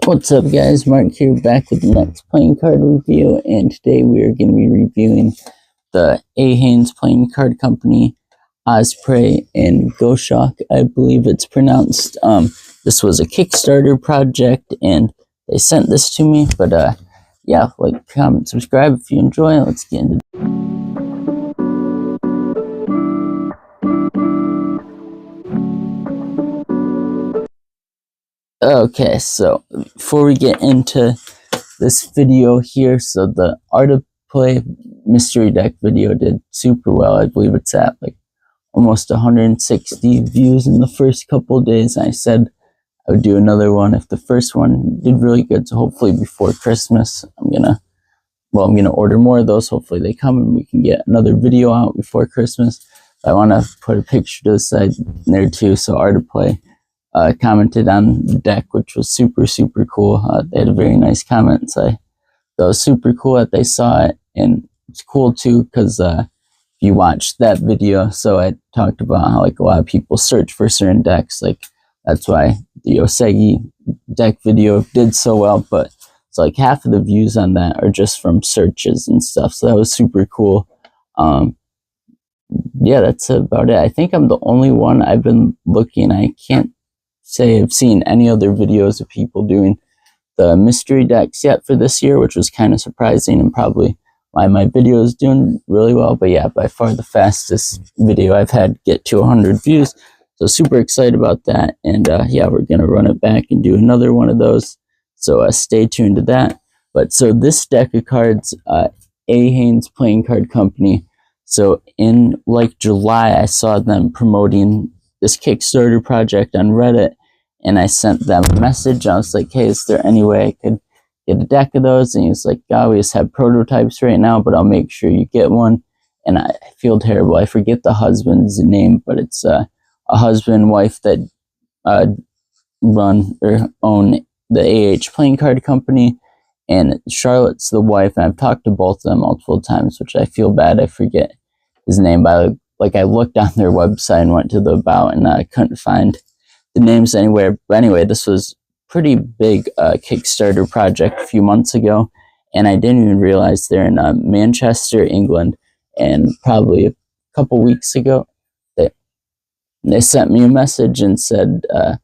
What's up guys, Mark here back with the next playing card review, and today we are going to be reviewing the Haines playing card company Osprey and Goshawk, I believe it's pronounced. This was a Kickstarter project and they sent this to me, but yeah, like, comment, subscribe if you enjoy. Let's get into it. Okay, so before we get into this video here, so the Art of Play mystery deck video did super well. I believe it's at like almost 160 views in the first couple of days. I said I would do another one if the first one did really good, so hopefully before Christmas I'm gonna order more of those. Hopefully they come and we can get another video out before Christmas. I want to put a picture to the side there too. So Art of Play commented on the deck, which was super cool. They had a very nice comment. So that was super cool that they saw it, and it's cool too because if you watched that video, so I talked about how like a lot of people search for certain decks. Like that's why the Osprey deck video did so well, but it's like half of the views on that are just from searches and stuff. So that was super cool. Yeah, that's about it. I think I'm the only one. I've been looking. I can't say I've seen any other videos of people doing the mystery decks yet for this year, which was kind of surprising and probably why my video is doing really well. But yeah, by far the fastest video I've had get to 100 views. So super excited about that. And yeah, we're going to run it back and do another one of those. So stay tuned to that. But so this deck of cards, Haines Playing Card Company. So in like July, I saw them promoting this Kickstarter project on Reddit, and I sent them a message. I was like, hey, is there any way I could get a deck of those? And he was like, oh, we just have prototypes right now, but I'll make sure you get one. And I feel terrible. I forget the husband's name, but it's a husband and wife that run or own the Playing Card Company, and Charlotte's the wife. And I've talked to both of them multiple times, which I feel bad I forget his name. But like I looked on their website and went to the about, and I couldn't find the names anywhere. But anyway, this was pretty big Kickstarter project a few months ago, and I didn't even realize they're in Manchester, England. And probably a couple weeks ago, they sent me a message and said a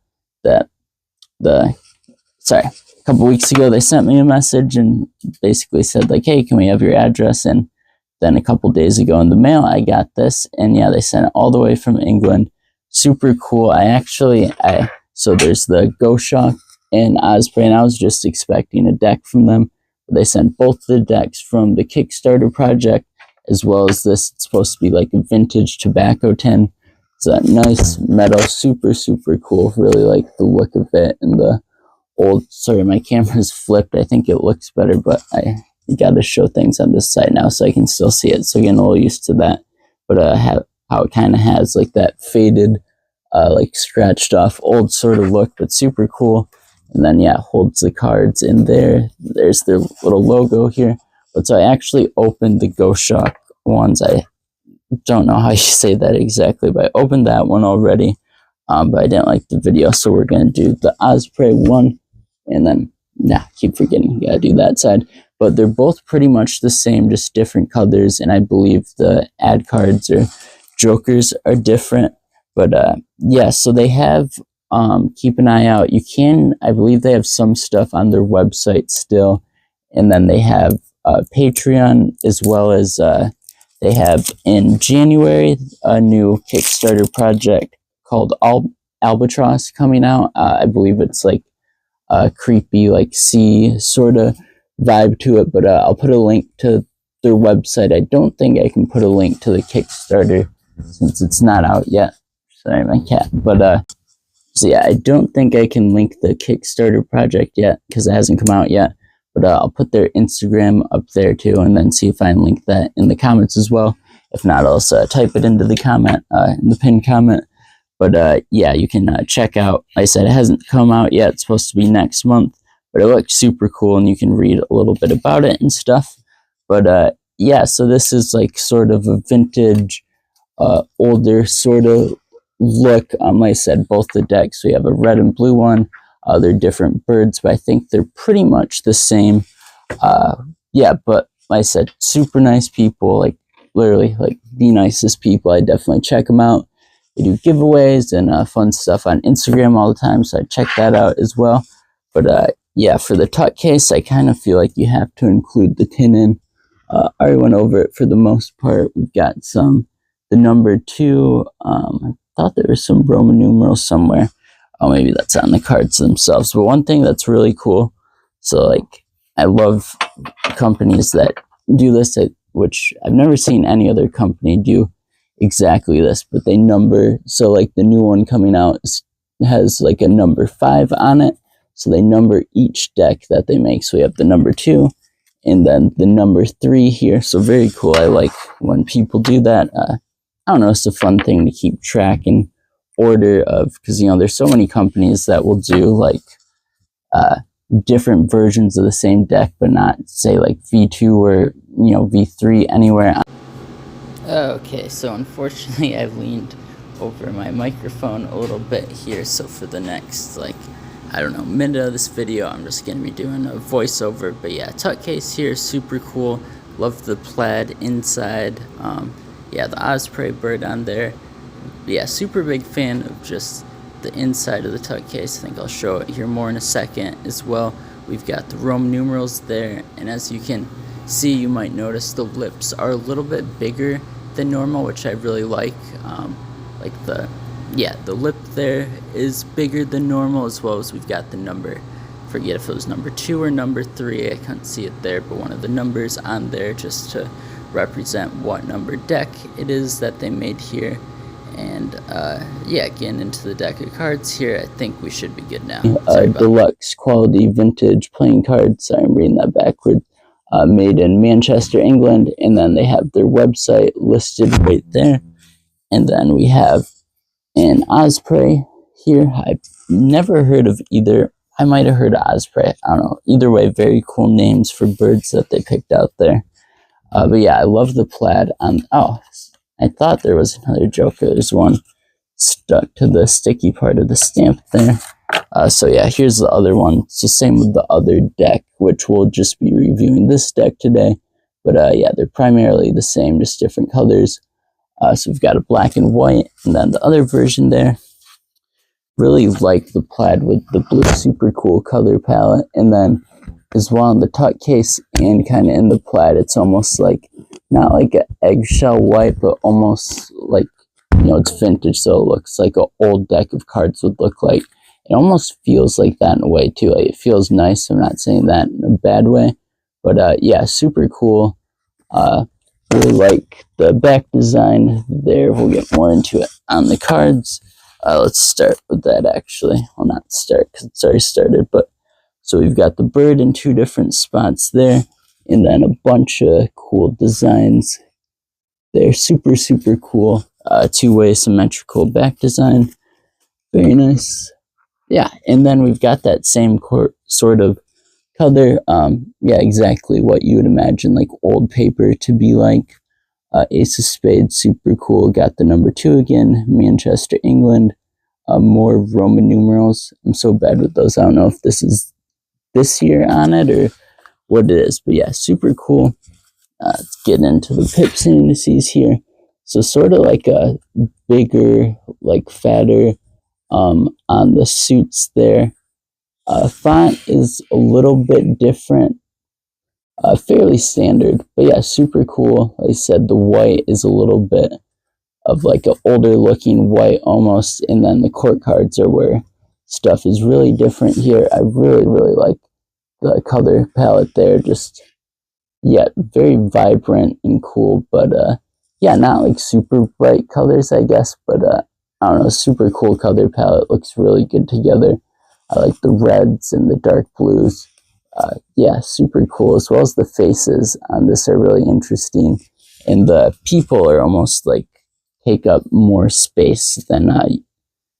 couple weeks ago they sent me a message and basically said like, hey, can we have your address? And then a couple days ago in the mail, I got this, and yeah, they sent it all the way from England. Super cool. So there's the Goshawk and Osprey, and I was just expecting a deck from them. But they sent both the decks from the Kickstarter project, as well as this. It's supposed to be like a vintage tobacco tin. It's a nice metal, super cool. Really like the look of it, and the old, sorry, my camera's flipped. I think it looks better, but I got to show things on this side now so I can still see it. So getting a little used to that. But how it kind of has like that faded, like scratched off old sort of look, but super cool. And then yeah, holds the cards in there. There's their little logo here. But so I actually opened the Goshawk ones. I don't know how you say that exactly, but I opened that one already. But I didn't like the video, so we're gonna do the Osprey one, and then keep forgetting, gotta do that side. But they're both pretty much the same, just different colors, and I believe the ad cards or jokers are different. But yeah, so they have, keep an eye out. I believe they have some stuff on their website still, and then they have Patreon, as well as they have in January a new Kickstarter project called Albatross coming out. I believe it's like a creepy, like sea sort of vibe to it, but I'll put a link to their website. I don't think I can put a link to the Kickstarter since it's not out yet. Sorry, my cat. But so yeah, I don't think I can link the Kickstarter project yet because it hasn't come out yet. But I'll put their Instagram up there too, and then see if I can link that in the comments as well. If not, I'll type it into the comment, in the pinned comment. But yeah, you can check out. Like I said, it hasn't come out yet. It's supposed to be next month, but it looks super cool, and you can read a little bit about it and stuff. But yeah, so this is like sort of a vintage, older sort of look. Like I said, both the decks. We have a red and blue one, They're different birds, but I think they're pretty much the same. Yeah, but like I said, super nice people, like literally like the nicest people. I definitely check them out. They do giveaways and fun stuff on Instagram all the time, so I check that out as well. But yeah, for the tuck case, I kind of feel like you have to include the tin in. I already went over it for the most part. We've got the number 2. I thought there was some Roman numerals somewhere. Oh, maybe that's on the cards themselves. But one thing that's really cool, so like I love companies that do this, which I've never seen any other company do exactly this, but they number, so like the new one coming out has like a number 5 on it, so they number each deck that they make. So we have the number 2 and then the number 3 here, so very cool. I like when people do that. I don't know, it's a fun thing to keep track and order of, because you know there's so many companies that will do like different versions of the same deck, but not say like V2 or you know V3 anywhere. Okay, so unfortunately I leaned over my microphone a little bit here, so for the next like I don't know minute of this video I'm just gonna be doing a voiceover. But yeah, tuck case here, super cool. Love the plaid inside. Yeah, the Osprey bird on there. Yeah, super big fan of just the inside of the tuck case. I think I'll show it here more in a second as well. We've got the Roman numerals there, and as you can see, you might notice the lips are a little bit bigger than normal, which I really like. Like the lip there is bigger than normal, as well as we've got the number, forget if it was number 2 or number 3, I couldn't see it there, but one of the numbers on there just to represent what number deck it is that they made here. And yeah, getting into the deck of cards here, I think we should be good now. Deluxe quality vintage playing cards. Sorry, I'm reading that backward. Made in Manchester, England, and then they have their website listed right there. And then we have an Osprey here. I've never heard of either. I might have heard of Osprey. I don't know. Either way, very cool names for birds that they picked out there. But yeah, I love the plaid. Oh, I thought there was another Joker. There's one stuck to the sticky part of the stamp there. So yeah, here's the other one. It's the same with the other deck, which we'll just be reviewing this deck today. But yeah, they're primarily the same, just different colors. So we've got a black and white, and then the other version there. Really like the plaid with the blue, super cool color palette. And then as well in the tuck case and kind of in the plaid, it's almost like, not like an eggshell white, but almost like, you know, it's vintage, so it looks like an old deck of cards would look like. It almost feels like that in a way too. Like, it feels nice. I'm not saying that in a bad way, but yeah, super cool. Really like the back design there. We'll get more into it on the cards. Let's start with that actually. Well, not start because it's already started, but so we've got the bird in 2 different spots there, and then a bunch of cool designs. They're super, super cool. 2-way symmetrical back design. Very nice. Yeah, and then we've got that same sort of color. Yeah, exactly what you would imagine like old paper to be like. Ace of Spades, super cool. Got the number 2 again, Manchester, England. More Roman numerals. I'm so bad with those. I don't know if this is this year on it or what it is, but yeah, super cool. Let's get into the pips and indices here. So sort of like a bigger, like fatter on the suits there. Font is a little bit different, fairly standard, but yeah, super cool. Like I said, the white is a little bit of like an older looking white almost, and then the court cards are where stuff is really different here. I really, really like the color palette there. Just, yeah, very vibrant and cool, but yeah, not like super bright colors, I guess, but I don't know, super cool color palette. Looks really good together. I like the reds and the dark blues. Yeah, super cool, as well as the faces on this are really interesting, and the people are almost like take up more space than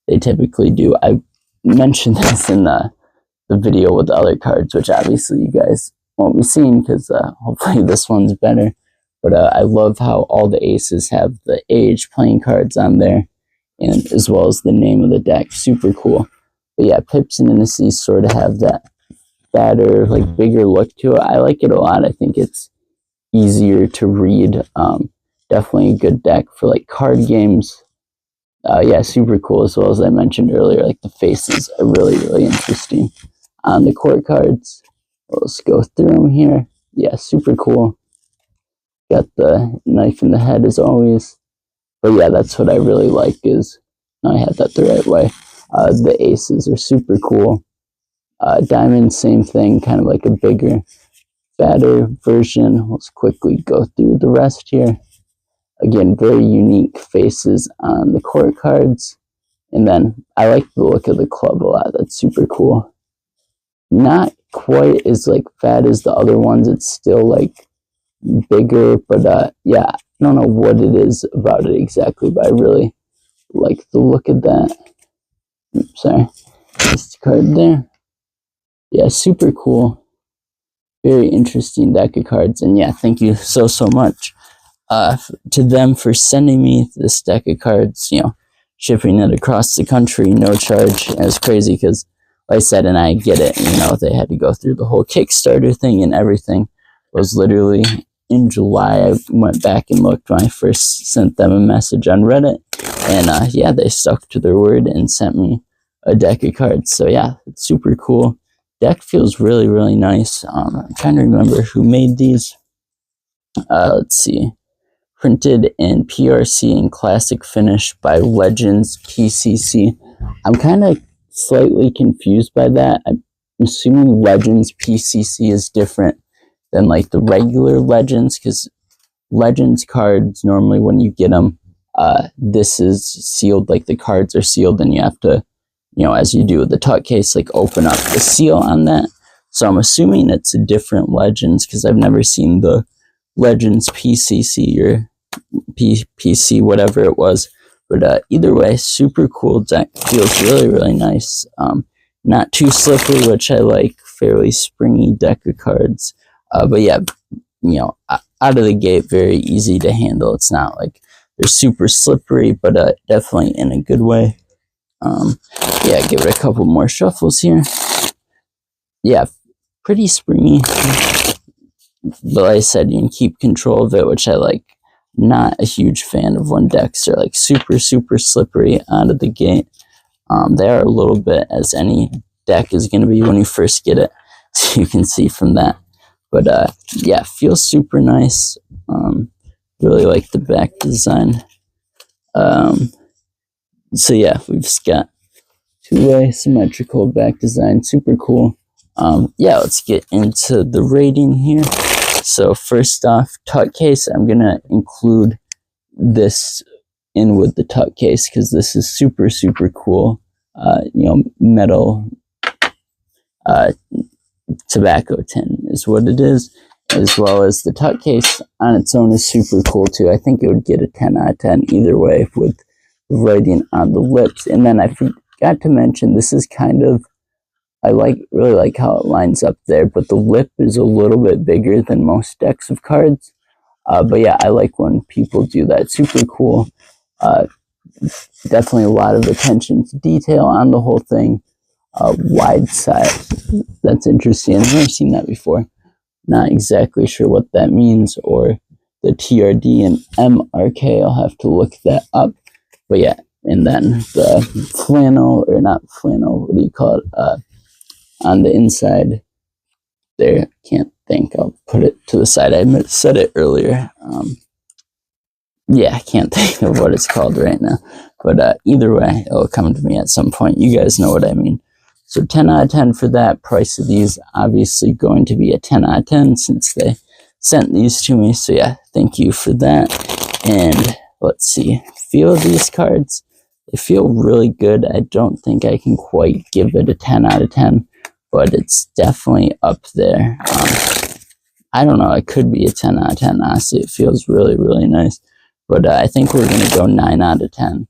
they typically do. I mentioned this in the video with the other cards, which obviously you guys won't be seeing because hopefully this one's better. But I love how all the aces have the age playing cards on there, and as well as the name of the deck. Super cool. But yeah, Pips and Indices sort of have that fatter, like bigger look to it. I like it a lot. I think it's easier to read. Definitely a good deck for like card games. Yeah, super cool, as well as I mentioned earlier, like the faces are really, really interesting on the court cards. Let's go through them here. Yeah, super cool. Got the knife in the head as always. But yeah, that's what I really like is, I had that the right way. The aces are super cool. Diamond, same thing, kind of like a bigger, fatter version. Let's quickly go through the rest here. Again, very unique faces on the court cards. And then I like the look of the club a lot. That's super cool. Not quite as like fat as the other ones. It's still like bigger, but yeah, I don't know what it is about it exactly, but I really like the look of that. Oops, sorry, this card there. Yeah, super cool. Very interesting deck of cards. And yeah, thank you so much to them for sending me this deck of cards, you know, shipping it across the country, no charge. It was crazy because, like I said, and I get it, you know, they had to go through the whole Kickstarter thing and everything. It was literally in July. I went back and looked when I first sent them a message on Reddit, and yeah, they stuck to their word and sent me a deck of cards. So yeah, it's super cool. Deck feels really, really nice. I'm trying to remember who made these. Let's see. Printed in PRC and classic finish by Legends PCC. I'm kind of slightly confused by that. I'm assuming Legends PCC is different than like the regular Legends, because Legends cards, normally when you get them, this is sealed, like the cards are sealed, and you have to, you know, as you do with the tuck case, like open up the seal on that. So I'm assuming it's a different Legends, because I've never seen the Legends PCC or PC, whatever it was. But either way, super cool deck. Feels really, really nice. Not too slippery, which I like. Fairly springy deck of cards. But yeah, you know, out of the gate, very easy to handle. It's not like they're super slippery, but definitely in a good way. Yeah, give it a couple more shuffles here. Yeah, pretty springy. But like I said, you can keep control of it, which I like. Not a huge fan of when decks are like super slippery out of the gate. They are a little bit, as any deck is going to be when you first get it, so you can see from that. But yeah, feels super nice. Really like the back design. So yeah, we've just got two-way symmetrical back design, super cool. Yeah, let's get into the rating here. So first off, tuck case, I'm gonna include this in with the tuck case because this is super cool. You know, metal tobacco tin is what it is, as well as the tuck case on its own is super cool too. I think it would get a 10 out of 10 either way with the writing on the lips. And then I forgot to mention, this is kind of, I really like how it lines up there, but the lip is a little bit bigger than most decks of cards. But yeah, I like when people do that. Super cool. Definitely a lot of attention to detail on the whole thing. Wide side. That's interesting. I've never seen that before. Not exactly sure what that means, or the TRD and MRK. I'll have to look that up. But yeah, and then the flannel, or not flannel, what do you call it? On the inside there, can't think, I'll put it to the side. I said it earlier. Yeah, I can't think of what it's called right now. But either way, it'll come to me at some point. You guys know what I mean. So 10 out of 10 for that. Price of these obviously going to be a 10 out of 10 since they sent these to me. So yeah, thank you for that. And let's see, feel of these cards. They feel really good. I don't think I can quite give it a 10 out of 10. But it's definitely up there. I don't know, it could be a 10 out of 10, honestly. It feels really nice. But I think we're going to go 9 out of 10.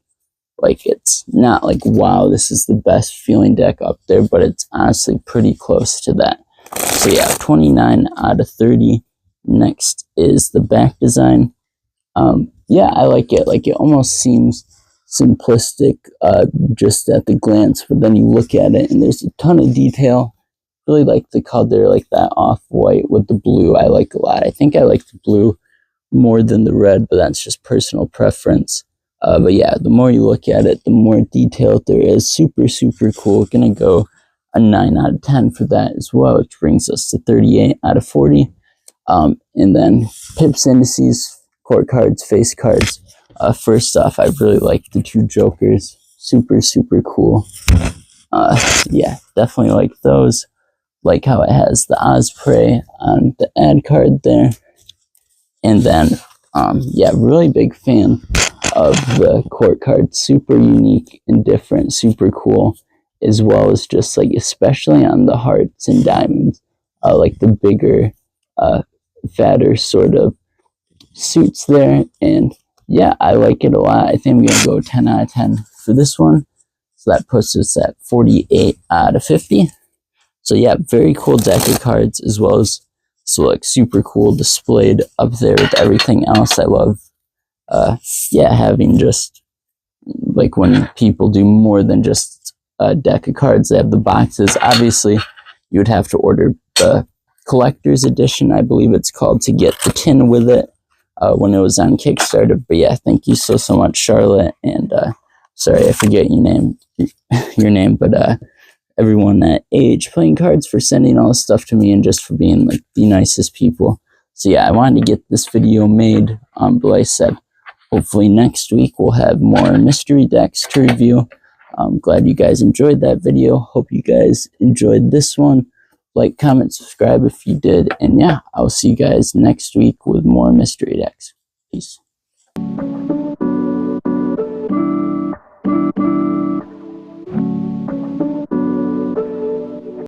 Like, it's not like, wow, this is the best feeling deck up there, but it's honestly pretty close to that. So yeah, 29 out of 30. Next is the back design. Yeah, I like it. Like, it almost seems simplistic just at the glance, but then you look at it and there's a ton of detail. Really like the color, like that off-white with the blue. I like a lot. I think I like the blue more than the red, but that's just personal preference. But yeah, the more you look at it, the more detailed there is. Super, super cool. Gonna go a 9 out of 10 for that as well, which brings us to 38 out of 40. And then pips, indices, court cards, face cards. First off, I really like the 2 jokers. Super, super cool. Yeah, definitely like those. Like how it has the Osprey on the ad card there. And then, yeah, really big fan of the court card. Super unique and different, super cool, as well as just like, especially on the hearts and diamonds, like the bigger, fatter sort of suits there. And yeah, I like it a lot. I think I'm going to go 10 out of 10 for this one. So that puts us at 48 out of 50. So yeah, very cool deck of cards, as well as so like super cool displayed up there with everything else. I love yeah, having just like when people do more than just a deck of cards. They have the boxes. Obviously you would have to order the collector's edition, I believe it's called, to get the tin with it when it was on Kickstarter. But yeah, thank you so much, Charlotte, and sorry I forget your name, but everyone at Age Playing Cards for sending all this stuff to me and just for being like the nicest people. So yeah, I wanted to get this video made, but like I said, hopefully next week we'll have more mystery decks to review. I'm glad you guys enjoyed that video. Hope you guys enjoyed this one. Like, comment, subscribe if you did, and yeah, I'll see you guys next week with more mystery decks. Peace.